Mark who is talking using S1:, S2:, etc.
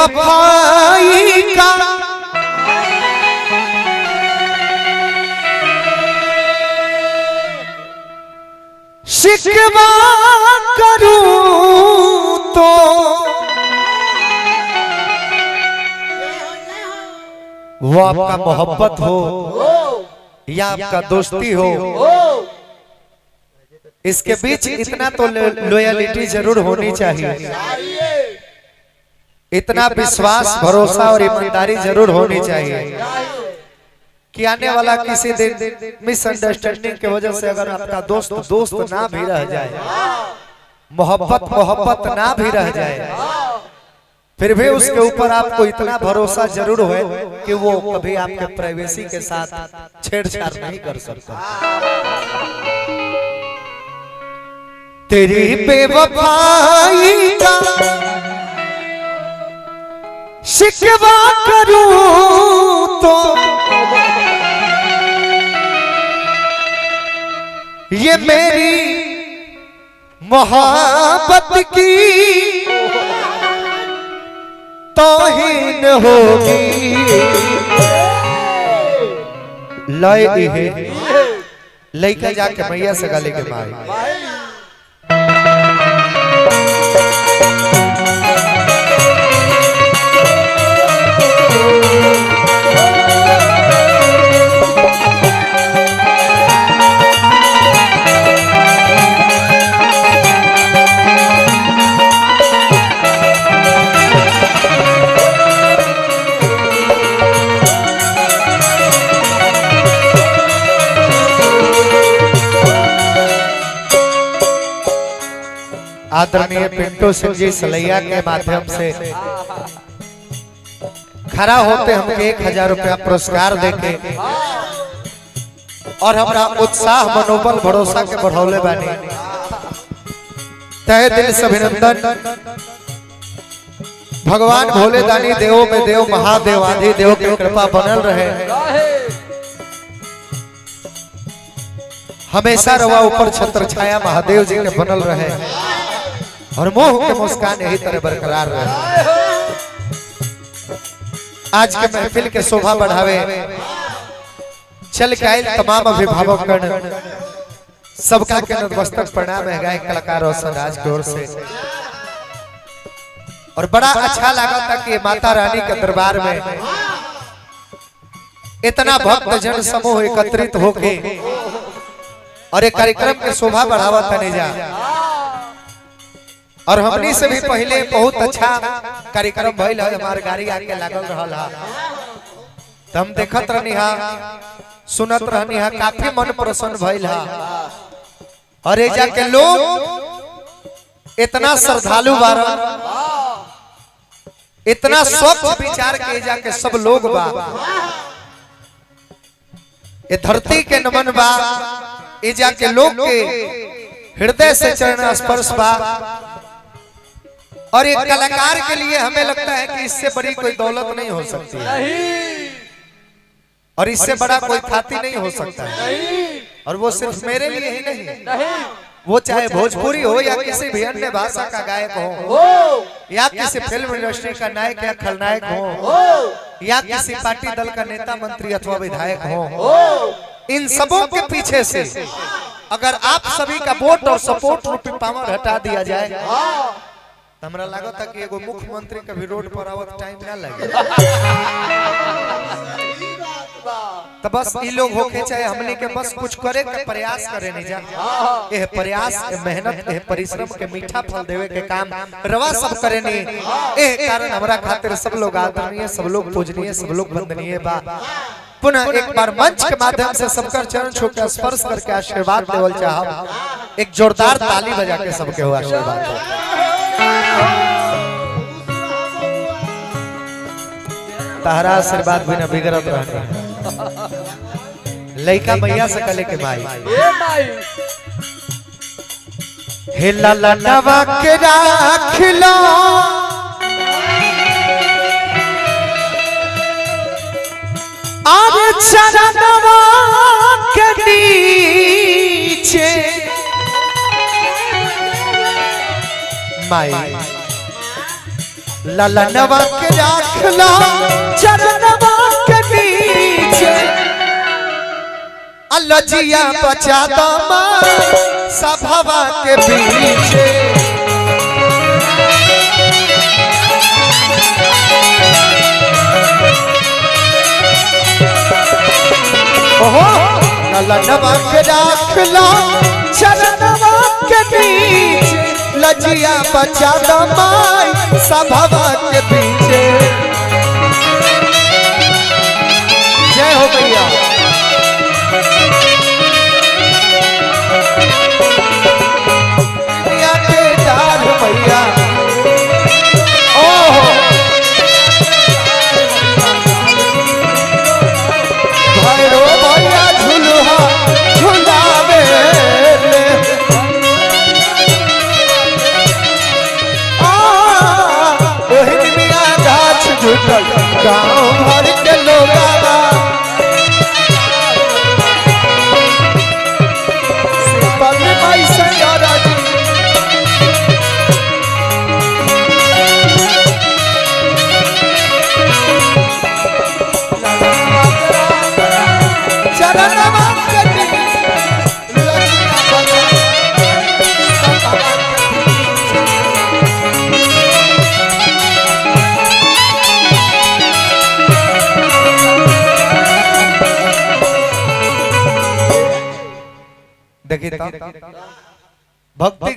S1: बेवफाई का शिकवा करूं तो वो आपका मोहब्बत हो या आपका दोस्ती हो, इसके बीच इतना तो लॉयलिटी जरूर होनी चाहिए, इतना विश्वास भरोसा और ईमानदारी जरूर होनी चाहिए कि आने वाला किसी दिन मिसअंडरस्टैंडिंग की वजह से अगर आपका दोस्त दोस्त ना भी रह जाए, मोहब्बत मोहब्बत ना भी रह जाए, फिर भी उसके ऊपर आपको इतना भरोसा जरूर है कि वो कभी आपके प्राइवेसी के साथ छेड़छाड़ नहीं कर सकता। तेरी बेवफाई का शिकवा करूं तो ये मेरी मोहब्बत की तौहीन होगी। लय लइका जाके मैया से गले के मारी आदरणीय पिंटू सिंह जी सलैया के माध्यम से खड़ा होते हमके 1000 रुपया पुरस्कार देके और हमारा उत्साह मनोबल भरोसा के बढ़ौले बानी। तहे दिल से अभिनंदन। भगवान भोले दानी देवों में देव महादेव आदि देव की कृपा बनल रहे, हमेशा रवा ऊपर छत्र छाया महादेव जी के बनल रहे और मोह के मुस्कान यही तरह बरकरार रहे। आज के महफिल के शोभा बढ़ावे चल के आए तमाम अभिभावक गण सबका के नतमस्तक प्रणाम है गायक कलाकार और राज की ओर से। और बड़ा अच्छा लगा था कि माता रानी के दरबार में इतना भक्त जन समूह एकत्रित होके और एक कार्यक्रम के शोभा बढ़ावा था नहीं जा। और हमनी से भी पहले बहुत अच्छा कार्यक्रम भइल है, हमारे गाड़ी आके लागल रहल है, तो हम देखत रहनी हा सुनत रहनी हा, काफी मन प्रसन्न भइल है। और एजा के लोग इतना श्रद्धालु बारन, इतना स्वच्छ विचार के एजा के सब लोग बा, ये धरती के नमन बा, एजा के लोग के हृदय से चरण स्पर्श बा। और एक कलाकार के लिए हमें लगता है कि इससे बड़ी कोई दौलत नहीं हो सकती है और इससे बड़ा कोई ख्याति नहीं हो सकता है। और वो सिर्फ मेरे लिए ही नहीं, वो चाहे भोजपुरी हो या किसी भी अन्य भाषा का गायक हो या किसी फिल्म इंडस्ट्री का नायक या खलनायक हो या किसी पार्टी दल का नेता मंत्री अथवा विधायक हो, इन सबों के पीछे से अगर आप सभी का वोट और सपोर्ट रूपी पावर हटा दिया जाए, हमरा लगा था कि एगो मुख्यमंत्री कभी रोड पर आवत टाइम ना लगे। तो बस ये लोग होके चाहे हमने के बस कुछ करे का प्रयास करे नहीं जा, ये प्रयास मेहनत ये परिश्रम के मीठा फल देवे के काम रवा सब करे नहीं। ए कारण हमरा खातिर सब लोग आदरणीय, सब लोग पूजनीय, सब लोग वंदनीय बा। पुनः एक बार मंच के माध्यम से सबका चरण छू के स्पर्श करके आशीर्वाद देवल चाहब। एक जोरदार ताली बजा के सबके हो आशीर्वाद। तारा आशीर्वाद बिना बिगड़त रहने लइका मैया से कले के माई हे लाला नवा के राखलो आगे चरणवा के नीचे माई ललनवा के राखला चरणवा के नीचे अलजिया बचा दमा सभवा के पीछे ओहो ललनवा के राखला चरणवा के नीचे लजिया बचा दमाई सभवा के पीछे। जय हो भैया। दुनिया के डार भैया ओहो भैरो भैया झुलुहा झुलावे गाँव भर के लोग देखिए भक्ति